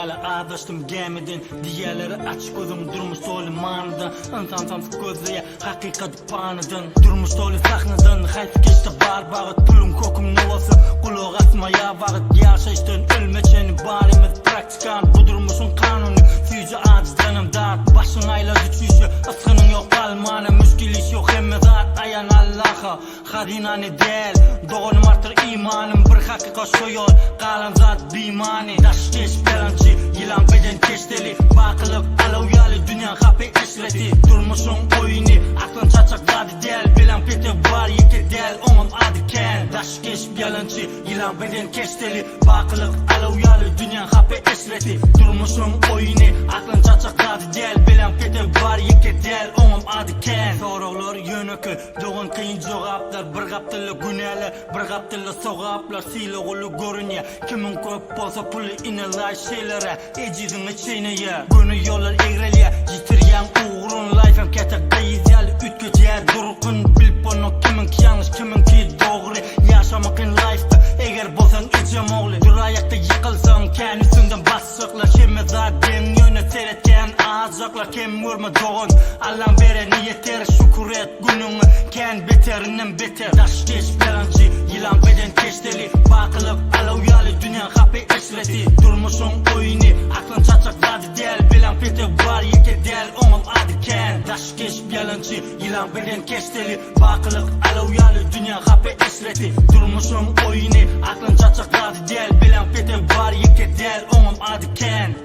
hali adıştım gemiden. Diğerleri açık gözüm durmuş dolu manıdan. İnsan samsı gözleye hakikat panıdan. Durmuş dolu sahnıdan. Hayf geçti bar bağıt pulum kokum ne olsa. Kulak asmaya vakit yaşayıştın ölmeçeni barimiz praktikan. Bu durmuşun kanunu füze acizdanım dağıt. Başın ayla düşüşü ıskının yok kalmanı. Müşkil iş yok emme zat ayan Allah'a. Hadinani del doğunum artır imanım. Bir hakikat şoyol kalan zat bimani. Daş geç belançı yılan beden keşteli. Bakılık alavyalı dünya kapı eşreti. Durmuşun oyunu aklın çaçak zadı del. Bilen pete var yeke del onum adı ken. Daş geç belançı yılan beden keşteli. Bakılık alavyalı dünya kapı eşreti. Durmuşun oyunu aklın çaçak zadı del. Bilen pete var yeke del onum adı ken. Sorular yönükü doğun kıyın cevaplar. Bir kaptılı güneli bir kaptılı soğaplar. Sile olu görünye kimin köp bolsa pulu inelay şeylere. Ecidin içine günü yollar eğreliye. Yitiryen uğrun life'm ketek gayizyalı ütkötüyer durgun. Bilip onu kimin ki yanlış kimin ki doğru. Yaşamakın life'da eğer bolsan içem oğlu. Dur ayakta yıkılsan kendi üstünden basacaklar. Şemme zaten yöne seyretken ağacaklar. Kim vurma doğun Allah'ın veren niyeter. Şükür et gününü ken beterinden beter. Daş geç belançı yılan beden keşteli. Bakılıp alavyalı dünya kapı eşreti. Durmuşun oyunu aklın çaçak zadı del. Bilen pete var yeke del onum adı ken. Daş geç belançı yılan beden keşteli. Bakılıp alavyalı dünya kapı eşreti. Durmuşun oyunu aklın çaçak zadı del. Bilen pete var yeke del onum adı ken.